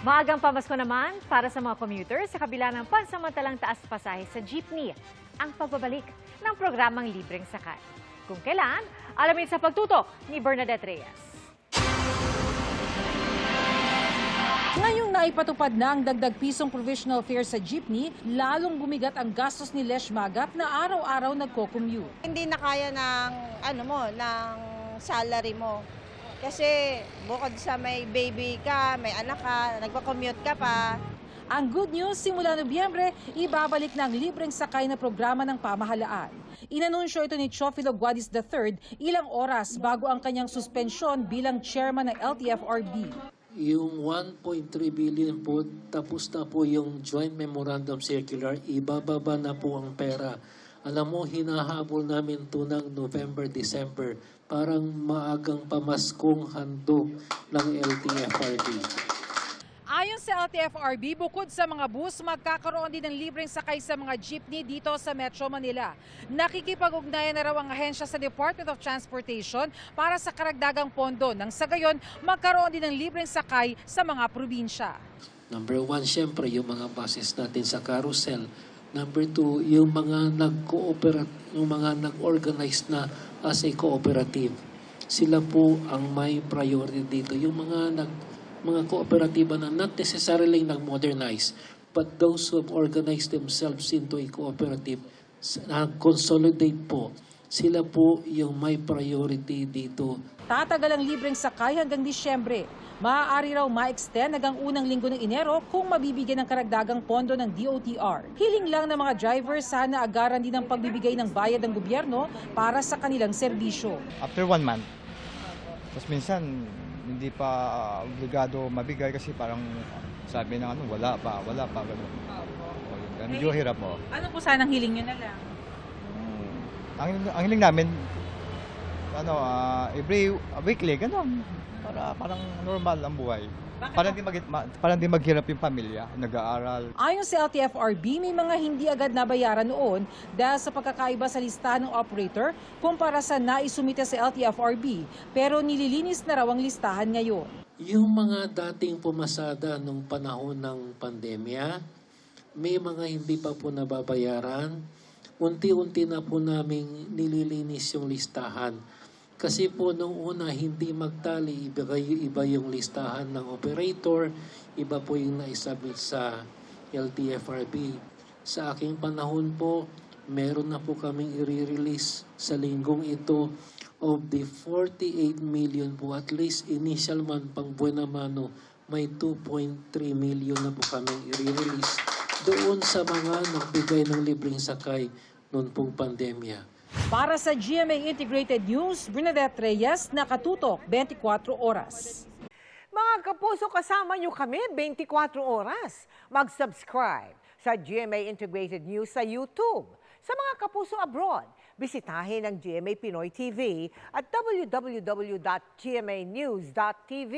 Maagang pamasko naman para sa mga commuters sa kabila ng pansamantalang taas pasahe sa jeepney, ang pagbabalik ng programang libreng sakay. Kung kailan, alamin sa pagtutok ni Bernadette Reyes. Ngayong naipatupad na ang dagdag pisong provisional fare sa jeepney, lalong bumigat ang gastos ni Lesh Magap na araw-araw nagko-commute. Hindi na kaya ng salary mo. Kasi bukod sa may baby ka, may anak ka, nagko-commute ka pa. Ang good news, simula Nobyembre, ibabalik na ang libreng sakay na programa ng pamahalaan. Inanunsyo ito ni Chofilo Guadis III ilang oras bago ang kanyang suspensyon bilang chairman ng LTFRB. Yung 1.3 billion po, tapos na po yung Joint Memorandum Circular, ibababa na po ang pera. Alam mo, hinahabol namin ito ng November, December. Parang maagang pamaskong handog ng LTFRB. Ayon sa LTFRB, bukod sa mga bus, magkakaroon din ng libreng sakay sa mga jeepney dito sa Metro Manila. Nakikipag-ugnayan na raw ang ahensya sa Department of Transportation para sa karagdagang pondo nang sa gayon magkaroon din ng libreng sakay sa mga probinsya. Number one, syempre, yung mga buses natin sa carousel. Number two, yung mga nag-organize na as a cooperative. Sila po ang may priority dito. Yung mga kooperatiba na not necessarily nag-modernize, but those who have organized themselves into a cooperative, consolidate po, sila po yung may priority dito. Tatagal ang libreng sakay hanggang Disyembre. Maaari raw ma-extend hanggang unang linggo ng Enero kung mabibigyan ng karagdagang pondo ng DOTR. Hiling lang ng mga drivers sana agaran din ang pagbibigay ng bayad ng gobyerno para sa kanilang serbisyo. After 1 month, tapos minsan hindi pa obligado mabigay kasi parang sabi ng wala pa, gano'n. Medyo hirap po. Ano po sanang hiling nyo na lang? Ang hiling namin, every weekly, gano'n. Para parang normal ang buhay. Para hindi maghirap yung pamilya, nag-aaral. Ayon sa LTFRB, may mga hindi agad nabayaran noon dahil sa pagkakaiba sa listahan ng operator kumpara sa naisumite sa LTFRB. Pero nililinis na raw ang listahan ngayon. Yung mga dating pumasada nung panahon ng pandemya, may mga hindi pa po nababayaran. Unti-unti na po namin nililinis yung listahan. Kasi po nung una hindi magtali, iba yung listahan ng operator, iba po yung naisubmit sa LTFRB. Sa aking panahon po, meron na po kaming i-release sa linggong ito of the 48 million po. At least initial man, pang buena mano, may 2.3 million na po kaming i-release doon sa mga nagbigay ng libreng sakay noon pong pandemya. Para sa GMA Integrated News, Bernadette Reyes, nakatutok 24 oras. Mga kapuso, kasama nyo kami 24 oras. Mag-subscribe sa GMA Integrated News sa YouTube. Sa mga kapuso abroad, bisitahin ang GMA Pinoy TV at www.gmanews.tv.